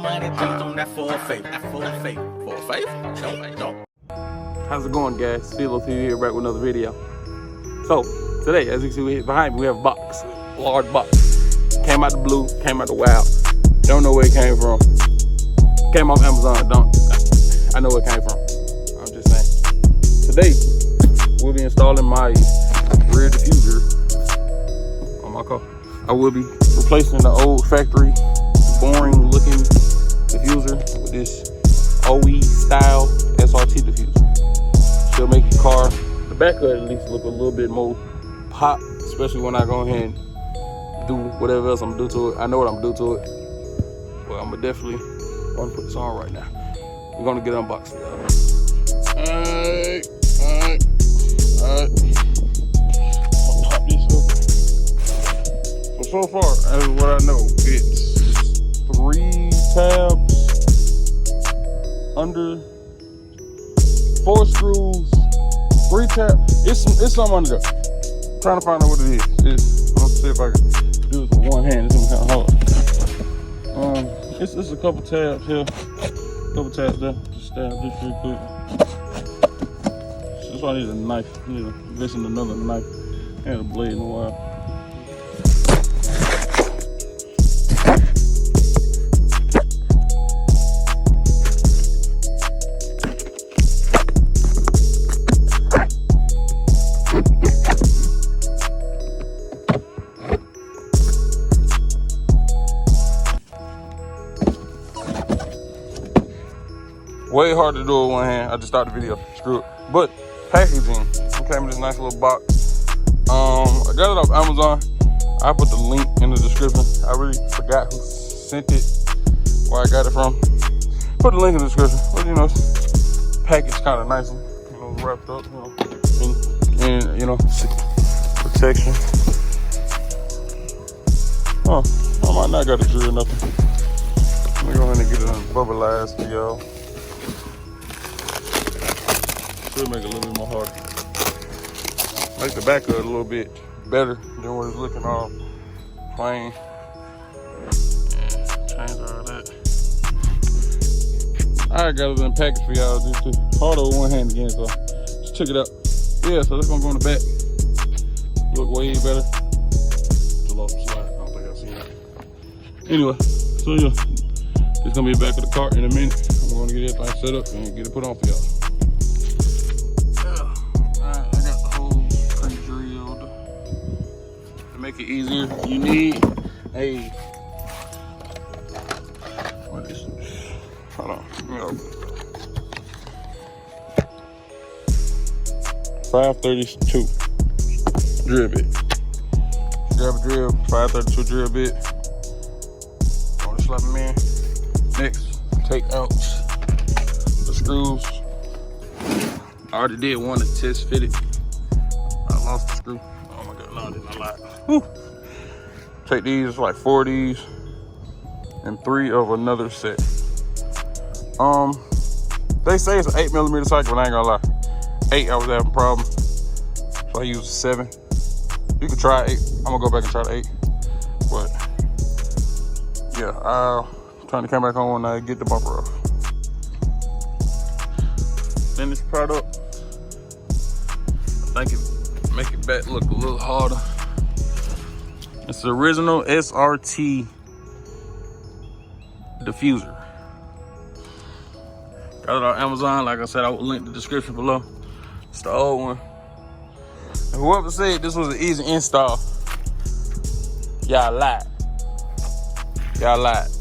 money, just on that full faith. That full faith. Full faith? No. How's it going, guys? Felo TV here, back with another video. So, today, as you can see behind me, we have a box. A large box. Came out the blue, came out the wild. Don't know where it came from. Came off Amazon, I know where it came from. I'm just saying. Today, we'll be installing my rear diffuser on my car. I will be replacing the old factory, boring looking diffuser with this OE style SRT diffuser. She'll make your car, the back of it at least, look a little bit more pop, especially when I go ahead and do whatever else I'm gonna do to it. I know what I'm gonna do to it, but I'm gonna definitely want to put this on right now. We're gonna get unboxed. Alright. I'll pop this up. So far, as what I know, it's 3 tabs under 4 screws, 3 tabs. It's something under there. I'm trying to find out what it is. Let's see if I can do this with one hand. It's kind of hard. It's a couple tabs here, couple tabs there. Just stab this real quick. That's why I need a knife. I need to invest in another knife. I had a blade in a while. Way hard to do with one hand. I just started the video. Screw it. But packaging, it came in this nice little box. I got it off Amazon. I put the link in the description. I really forgot who sent it, where I got it from. Put the link in the description. But you know, packaged kind of nicely. You know, wrapped up. You know, and you know, protection. Oh, I might not got to drill nothing. Let me go ahead and get it unbubbleized for y'all. Should make it a little bit more harder. Make the back of it a little bit better than what it's looking all plain. And change all that. I got it in package for y'all. Just hard with one hand again, so just took it out. Yeah, so that's gonna go in the back. Look way better. It's a little slide. I don't think I've seen it. Anyway, so yeah, it's gonna be the back of the car in a minute. I'm gonna get everything set up and get it put on for y'all. Make it easier, you need a, what is this? Hold on, you know, 532 drill bit. Grab a drill, 532 drill bit. Gonna slap them in. Next, take out the screws. I already did one to test fit it. I lost the screw. Oh my God, no, I did not lie. Whew. Take these, like 4 of these, and 3 of another set. They say it's an 8mm cycle, but I ain't gonna lie. 8, I was having a problem, so I used a 7. You can try 8. I'm gonna go back and try the 8. But yeah, I'll turn the camera back on when I get the bumper off. Finished product. I think it make it back look a little harder. It's the original SRT diffuser. Got it on Amazon. Like I said, I will link the description below. It's the old one. And whoever said this was an easy install, y'all lied. Y'all lied.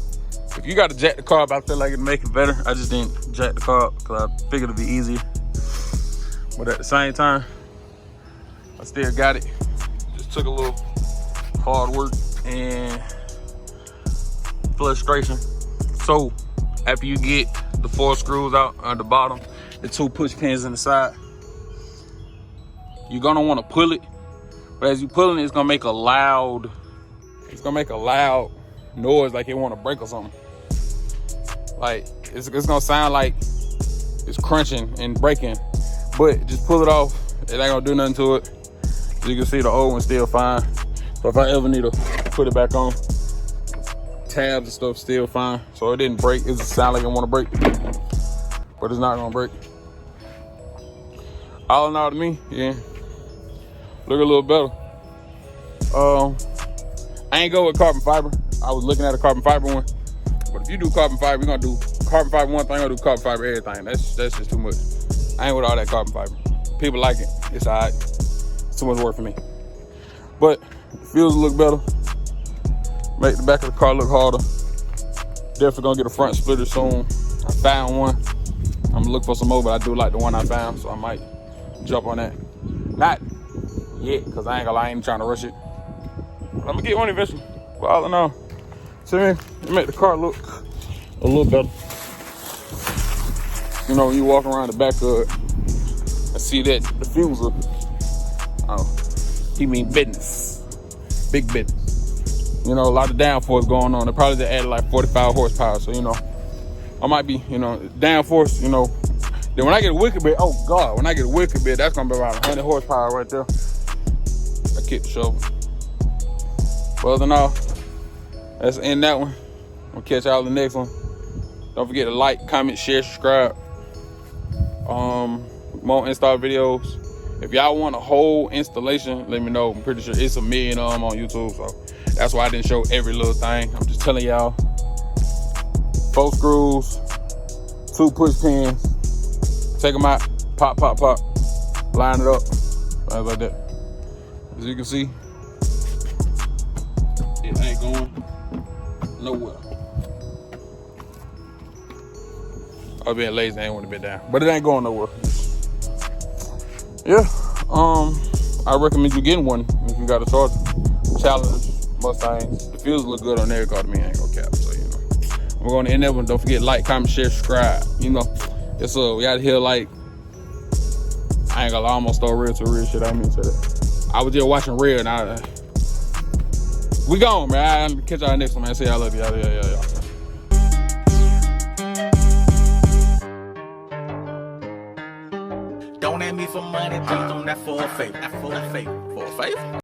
If you got to jack the car up, I feel like it'd make it better. I just didn't jack the car up because I figured it'd be easier. But at the same time, I still got it. Just took a little hard work and frustration. So after you get the 4 screws out on the bottom, the 2 push pins in the side, you're gonna want to pull it. But as you pulling it, it's gonna make a loud noise, like it want to break or something. Like it's gonna sound like it's crunching and breaking. But just pull it off. It ain't gonna do nothing to it. As you can see, the old one's still fine. So if I ever need to put it back on, tabs and stuff still fine. So it didn't break. It just sound like it want to break, but it's not gonna break. All in all to me, yeah, look a little better. I ain't go with carbon fiber. I was looking at a carbon fiber one, but if you do carbon fiber, you're gonna do carbon fiber one thing, I'm gonna do carbon fiber everything. That's just too much. I ain't with all that carbon fiber. People like it. It's alright. It's too much work for me. But the feels look better. Make the back of the car look harder. Definitely gonna get a front splitter soon. I found one. I'm gonna look for some more, but I do like the one I found, so I might jump on that. Not yet, cause I ain't gonna lie, I ain't trying to rush it. But I'm gonna get one eventually. But all in all, to me, it make the car look a little better. You know, when you walk around the back of it, I see that diffuser. Oh, he mean business, big business. You know, a lot of downforce going on. They probably just added like 45 horsepower. So, you know, I might be, you know, downforce, you know. Then when I get a wicked bit, oh God, when I get a wicked bit, that's gonna be about 100 horsepower right there. I kick the shovel. But other than all, that's the end of that one. I'm gonna catch y'all in the next one. Don't forget to like, comment, share, subscribe. More install videos. If y'all want a whole installation, let me know. I'm pretty sure it's a million on YouTube, so that's why I didn't show every little thing. I'm just telling y'all. 4 screws, 2 push pins. Take them out, pop, pop, pop. Line it up, things like that. As you can see, it ain't going nowhere. I was being lazy, I ain't want to be down, but it ain't going nowhere. Yeah, I recommend you getting one if you got a charger. Challenge Mustangs. The fuels look good on there, cause me, I ain't gonna cap. So, you know, we're going to end that one. Don't forget like, comment, share, subscribe. You know, it's we out here like, I ain't gonna lie, I almost throw real to real shit. I didn't mean to say that. I was just watching real, and we gone, man. I'll catch y'all next one, man. Say I love y'all. Yeah. Don't ask me for money, please don't that for a favor. For a favor.